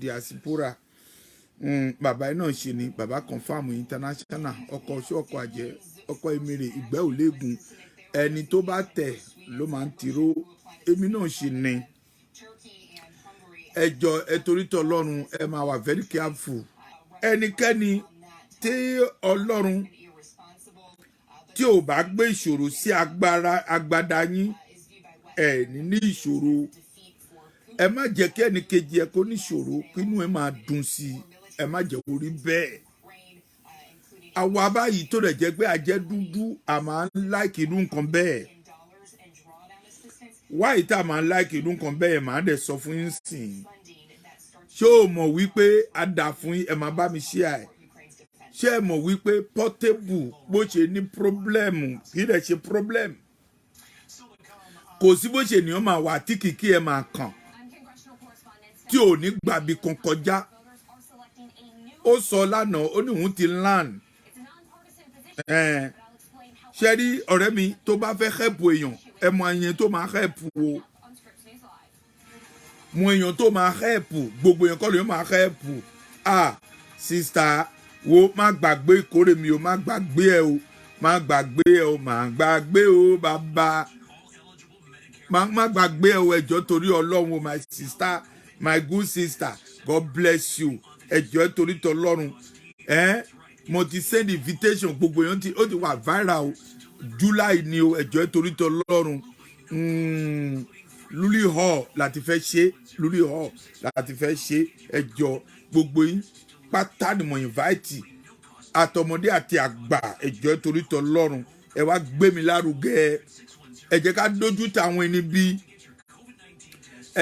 diaspora bàbá náà ṣe ni bàbá confam international ọkọ oṣù ọkọ àjẹ ọkọ emèrè ìgbẹ́ òléegun ẹni tó bá tẹ̀ ló máa ń tiró èmi náà ṣe ni ẹjọ ẹtorítọ Ọlọ́run ẹ máa wà very careful ẹnikẹ́ni tí Ọlọ́run tí ò bá gbé ìṣòro sí agbádá yín ẹ ní ìṣòro ẹ má jẹ́ kí ẹnì kejì ẹ kó ní ìṣòro kínú ẹ máa dùn sí ẹ má jẹ́ kó rí bẹ́ẹ̀ àwa báyìí tó rẹ̀ jẹ́ pé ajẹ́ dúdú a máa ń láìkì irú nǹkan bẹ́ẹ̀ wáyé tá a máa ń láìkì irú nǹkan bẹ́ẹ̀ máa dẹ̀ sọ fún yín sìn ṣé o mọ̀ wípé a dà fún yín ẹ máa bá mi ṣe àì ṣé ẹ mọ̀ wípé Portable bó ṣe ní pírọ́blẹ́mù kí lè ṣe pírọ́blẹ́mù kò sí bó ṣe ènìyàn máa wà tí kìkì ẹ máa kàn tí ò ní gbàbí kan kọjá ó sọ lánàá ó ní òun ti land ṣe rí ọ̀rẹ́ mi tó bá fẹ́ help èèyàn ẹ mọ ẹyẹn tó máa help o mọ èèyàn tó máa help gbogbo èèyàn kọ́ ló máa help sista wo má gbàgbé ìkórè mi o má gbàgbé ẹ o má gbàgbé ẹ o má gbàgbé o bàbá má gbàgbé ẹ o ẹjọ́ torí Ọlọ́run o my sister my good sister God bless you ẹjọ́ torí tọlọ́run mo ti send invitation gbogbo èèyàn ó ti wà viral o July ni o ẹjọ́ torí tọlọ́run luli hall láti fẹ́ ṣe luli hall láti fẹ́ ṣe ẹjọ́ gbogbo yín pátá ni mo invite àtọmọdé àti àgbà ẹjọ́ torí tọlọ́run ẹ wá gbé mi lárugẹ ẹ jẹ́ ká dójú tàwọn ẹni bí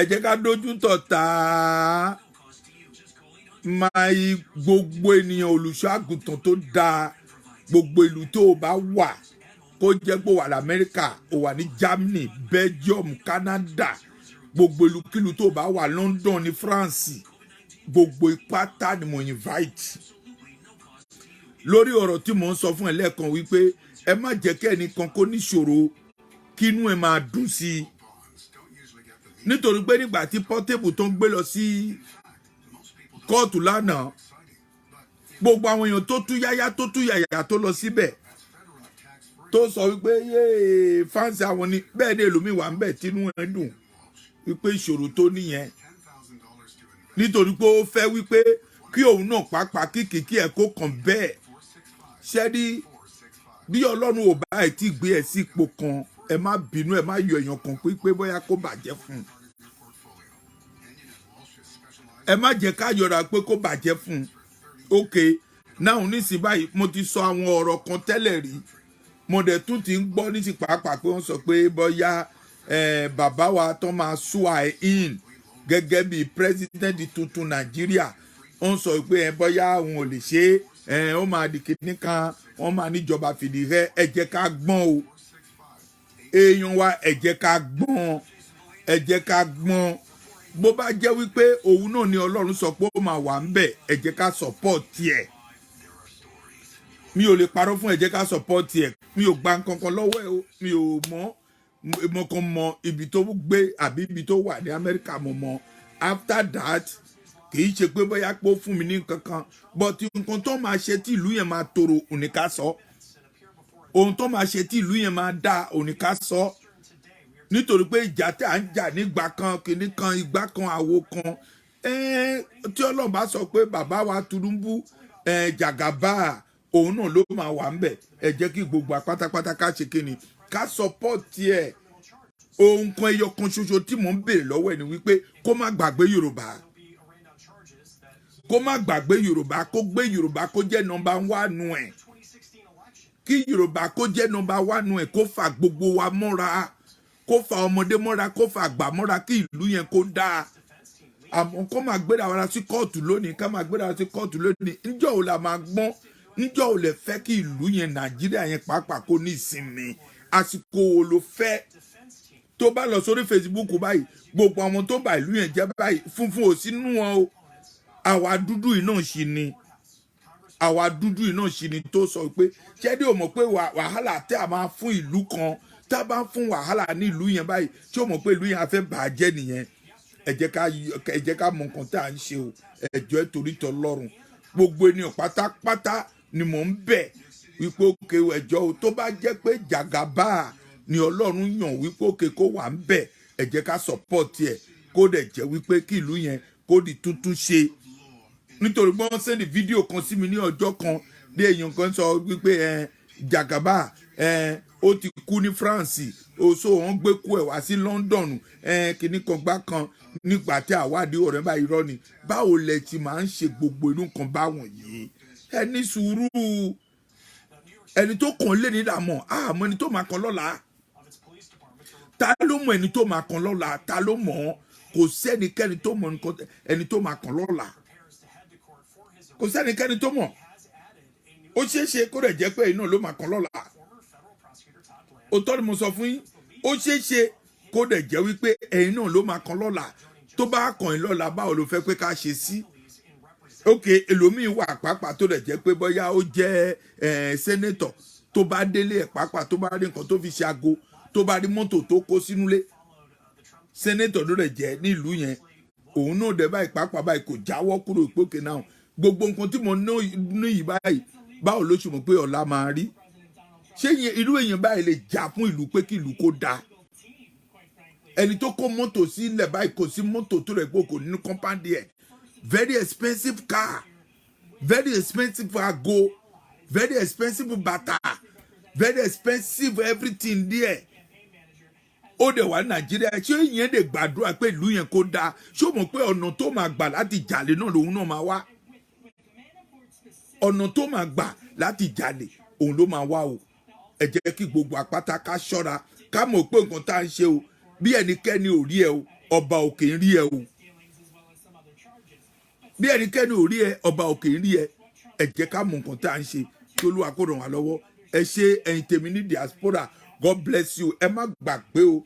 ẹ jẹ́ ká dójú tọ̀tá máa gbogbo ènìyàn olùṣọ́ àgùntàn tó dáa gbogbo ìlú tó o bá wà kó jẹ́ pé o wà ní Amẹ́ríkà o wà ní Germany Belgium Canada gbogbo ìlúkílù tó o bá wà London ní France gbogbo ipátá ni mo invite lórí ọ̀rọ̀ tí mo ń sọ fún ẹ lẹ́ẹ̀kan wípé ẹ má jẹ́ kí ẹnìkan kó níṣòro kínú ẹ máa dùn sí i nítorí pé nígbà tí Portable tó ń gbé lọ sí kóòtù lánàá gbogbo àwọn èèyàn tó tú yáyá tó lọ síbẹ̀ tó sọ wípé yéé fáǹsì àwọn ni bẹ́ẹ̀ ni èlòmíì wà ń bẹ̀ tínú ẹ dùn wípé ìṣòro tó níyẹn nítorí pé ó fẹ́ wípé kí òun náà pàápàá kíkìkí ẹ̀ kó kàn bẹ́ẹ̀ ṣẹ́rí bí Ọlọ́run ò bá ẹ̀ tí gbé ẹ̀ sí ipò kan ẹ má bínú ẹ má yọ èèyàn kan pé bóyá kó bàjẹ́ fún un ẹ má jẹ́ ká yọra pé kó bàjẹ́ fún un ok náà nísìnyí báyìí mo ti sọ àwọn ọ̀rọ̀ kan tẹ́lẹ̀ rí mo dẹ̀ tún ti ń gbọ́ ní ti pàápàá pé wọ́n sọ pé bóyá bàbá wa tó máa swear in gẹ́gẹ́ bí president tuntun Nàìjíríà wọ́n sọ pé bóyá òun ò lè ṣe ó máa di kíní kan wọ́n máa níjọba fìdí rẹ ẹ jẹ́ ká gbọ́n o èèyàn wa ẹ jẹ́ ká gbọ́n ẹ jẹ́ ká gbọ́n bó bá jẹ́ wípé òun náà ni Ọlọ́run sọ pé ó máa wà ń bẹ̀ ẹ jẹ́ ká support ẹ̀ mi ò lè parọ́ fún ẹ jẹ́ ká support ẹ̀ mi ò gba nǹkan kan lọ́wọ́ ẹ o mi ò mo kàn mọ ibi tó gbé àbí ibi tó wà ní Amẹ́ríkà mo mọ after that kì í ṣe pé bóyá pé ó fún mi ní nǹkan kan but nǹkan tó máa ṣe tí ìlú yẹn máa tòrò òní ká sọ ohun tó máa ṣe tí ìlú yẹn máa dá òní ká sọ nítorí pé ìjà tí à ń jà nígbà kan kìíní kan ìgbà kan àwo kan tí Ọlọ́run bá sọ pé bàbá wa Tinubu Jagaba òun náà ló máa wà ń bẹ̀ ẹ jẹ́ kí gbogbo apátápátá ká ṣe kíni ká support ẹ̀ ohun kan ẹyọ kan ṣoṣo tí mò ń béèrè lọ́wọ́ ẹ̀ ni wípé kó má gbàgbé Yorùbá kó má gbàgbé Yorùbá kó gbé Yorùbá kó jẹ́ nọ́mbà 1 ẹ̀ kí Yorùbá kó jẹ́ nọ́mbà 1 ẹ̀ kó fà gbogbo wa mọ́ra kó fa ọmọdé mọ́ra kó fa àgbà mọ́ra kí ìlú yẹn kó dáa àmọ́ kó máa gbéra wa sí kóòtù lónìí ká máa gbéra wa sí kóòtù lónìí níjọ́ ò la máa gbọ́n níjọ́ ò lè fẹ́ kí ìlú yẹn Nàìjíríà yẹn pàápàá kó ní ìsinmi àsìkò wo ló fẹ́ tó bá lọ sórí Facebook báyìí gbogbo àwọn tó bá ìlú yẹn jẹ́ báyìí funfun ò sínú wọn o àwa dúdú yìí náà ṣì ni àwa dúdú yìí náà ṣì ni tó sọ pé ṣẹ́dí ò mọ̀ pé wàhálà tẹ́ a máa fún ìlú kan tá a bá fún wàhálà ní ìlú yẹn báyìí tí ó mọ̀ pé ìlú yẹn á fẹ́ bàjẹ́ nìyẹn ẹ jẹ́ ká mọ nǹkan tá à ń ṣe o ẹjọ́ torí tọlọ́run gbogbo ènìyàn pátápátá ni mò ń bẹ̀ wípé òkè ẹjọ́ o tó bá jẹ́ pé Jagaba ni Ọlọ́run yàn wípé òkè kó wà ń bẹ̀ ẹ jẹ́ ká support ẹ̀ kó dẹ̀ jẹ́ wípé kí ìlú yẹn kó di tuntun ṣe nítorí wọ́n sẹ́ni fídíò kan sí mi ní ọjọ́ kan dé èèyàn kan sọ wípé Jagaba ó ti kú ní France oṣù wọn gbé kú ẹ̀ wá sí London kìíní kan gbá kan nígbà tí àwádìí ọ̀rẹ́ bá irọ́ ni báwo lẹ ti máa ń ṣe gbogbo inú kan báwọn yìí ẹ ní sùúrù ẹni tó kàn lé ní ìdààmú àmọ́ ẹni tó máa kan lọ́la ta ló mọ̀ ẹni tó máa kan lọ́la ta ló mọ̀ kò sẹ́nikẹ́ni tó mọ̀ ẹni tó máa kan lọ́la kò sẹ́nikẹ́ni tó mọ̀ ó ṣeéṣe kó rẹ̀ jẹ́ pé iná ló máa kan lọ́la òótọ́ ni mo sọ fún yín ó ṣeéṣe kó dẹ̀ jẹ́ wípé ẹ̀yin náà ló máa kan lọ́la tó bá kàn yín lọ́la báwo ló fẹ́ pé ká ṣe sí ok ẹlòmíín wà pàápàá tó dẹ̀ jẹ́ pé bóyá ó jẹ́ sẹ́nétọ̀ tó bá délé ẹ̀ pàápàá tó bá rí nǹkan tó fi ṣe aago tó bá rí mọ́tò tó kó sínúlé sẹ́nétọ̀ ló dẹ̀ jẹ́ nílùú yẹn òun náà dẹ̀ báyìí pàápàá báyìí kò jáwọ́ kúrò ìpókè náà gbogbo nǹkan tí mo ní yìí báyìí báwo ló ṣe mọ̀ pé ọ̀la máa rí ṣé irú èèyàn báyìí lè jà fún ìlú pé kí ìlú kó dáa ẹni tó kó mọ́tò sílẹ̀ báyìí kò sí mọ́tò tó rẹ̀ pé kò nínú kọ́mpáǹdì ẹ̀ very expensive car very expensive ago very expensive bàtà very expensive everything there ó dẹ̀ wá Nàìjíríà ṣé ìyẹn lè gbàdúrà pé ìlú yẹn kó dáa ṣé o mọ̀ pé ọ̀nà tó máa gbà láti jalè náà lòun náà máa wá ọ̀nà tó máa gbà láti jalè òun ló máa wá o ẹ jẹ́ kí gbogbo àpáta ká ṣọ́ra ká mọ̀ pé nǹkan tá à ń ṣe o bí ẹnikẹ́ni ò rí ẹ o ọba òkè ń rí ẹ o bí ẹnikẹ́ni ò rí ẹ ọba òkè ń rí ẹ ẹ jẹ́ ká mọ̀ nǹkan tá à ń ṣe kí Olúwa kó ràn wá lọ́wọ́ ẹ ṣe ẹ̀yin tèmi ní diaspora God bless you ẹ má gbàgbé o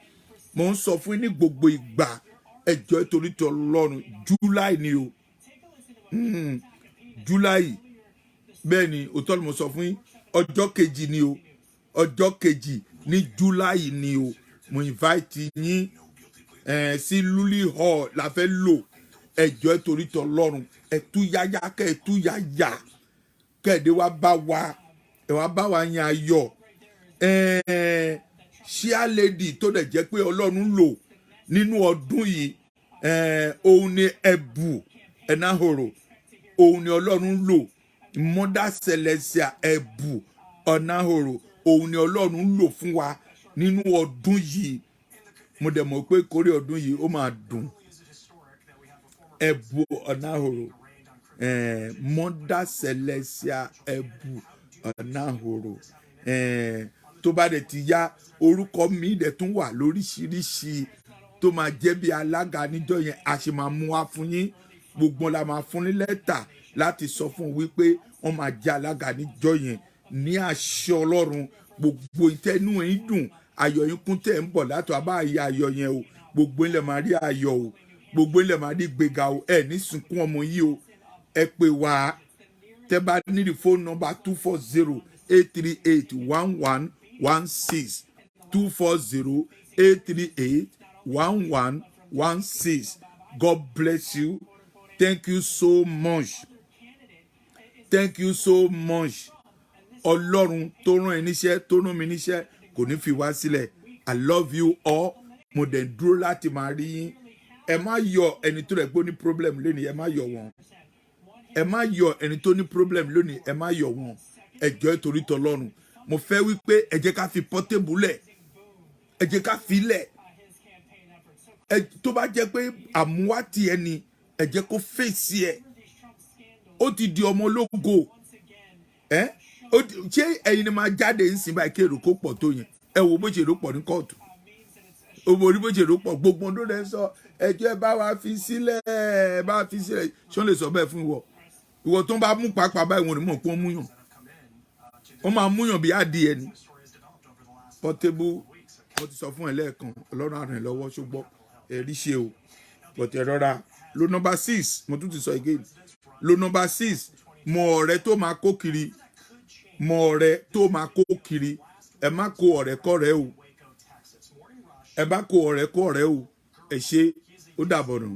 mo ń sọ fún yín ní gbogbo ìgbà ẹjọ́ torí ti Ọlọ́run July ni o July bẹ́ẹ̀ ni òótọ́ ni mo sọ fún yín ọjọ́ kejì ni o ọjọ́ kejì ní July ni o mo invite yín sí Luli Hall la fẹ́ lò ẹjọ́ torí ti Ọlọ́run ẹ̀túyáyá kẹ́ ẹ̀túyáyá kẹ́ẹ̀dé wá bá wa ẹ̀ wá bá wa yan ayọ̀ ṣíà lady tó dẹ̀ jẹ́ pé Ọlọ́run lò nínú ọdún yìí òun ni ẹ̀bù ẹ̀náhòrò òun ni Ọlọ́run lò Mother Celestia ẹ̀bù ọ̀nàhòrò òun ni Ọlọ́run lò fún wa nínú ọdún yìí mo dẹ̀ mọ̀ pé kórè ọdún yìí ó máa dùn ẹ̀bù ọ̀nàhòrò Mother Celestia ẹ̀bù ọ̀nàhòrò tó bá dẹ̀ ti yá orúkọ mi dẹ̀ tún wà lóríṣiríṣi tó máa jẹ́ bí alága níjọ́ yẹn a ṣe máa mú wá fún yín gbogbo la máa fún ní lẹ́tà láti sọ fún wípé wọ́n máa jẹ́ alága níjọ́ yẹn ní àṣẹ Ọlọ́run gbogbo ìtẹ́nu ẹ̀ ń dùn ayọ̀ yín kún tẹ̀ ń bọ̀ látọ̀ abá ayé ayọ̀ yẹn o gbogbo ilẹ̀ máa rí ayọ̀ o gbogbo ilẹ̀ máa rí gbéga o ẹ̀ ní sunkún ọmọ yìí o ẹ pè wá tẹ́ bá ní the phone number 240-838-1116 240-838-1116 God bless you. Thank you so much. Thank you so much. Ọlọ́run tó rán ẹ níṣẹ́ tó rán mi níṣẹ́ kò ní fi wá sílẹ̀. I love you all. Mo dẹ̀ dúró láti máa rí yín. Ẹ má yọ ẹni tó rẹ̀ gbó ní problem lónìí, ẹ má yọ wọn. Ẹ má yọ ẹni tó ní problem lónìí, ẹ má yọ wọn. Ẹ jọ̀ọ́ torí t'Ọlọ́run. Mo fẹ́ wípé ẹ jẹ́ ká fi Portable lẹ̀. Ẹ jẹ́ ká fi lẹ̀. Tó bá jẹ́ pé àmúwá ti ẹni ẹ jẹ́ kó fèsì ẹ̀ ó ti di ọmọ ológo ṣé ẹ̀yin ni máa jáde ń sìn báyìí kí èrò kó pọ̀ tó yẹn ẹ wo bó ṣe rò pọ̀ ní kóòtù owó orí bó ṣe rò pọ̀ gbogbo ọdún rẹ̀ sọ ẹjọ́ ẹ bá wa fi sílẹ̀ ẹ bá wa fi sílẹ̀ ṣé wọ́n lè sọ bẹ́ẹ̀ fún ìwọ tó ń bá mú pàápàá báyìí wọn ò ní mọ̀ pé wọ́n múyàn wọ́n máa múyàn bí adìẹ ni Portable mo ti sọ fún ẹ lẹ́ẹ̀kan Ọlọ́run á ràn ẹ́ lọ́wọ́ ṣùgbọ́n ẹ̀rí ṣe o bọ̀tẹ̀ rọra lo number 6 mo tún ti sọ again lo number 6 mọ ọ̀rẹ́ tó máa kó kiri mọ ọ̀rẹ́ tó máa kó kiri ẹ má kó ọ̀rẹ́ kọ́rẹ́ o ẹ bá kó ọ̀rẹ́ kọ́rẹ́ o ẹ ṣe ó dàbọ̀ nù.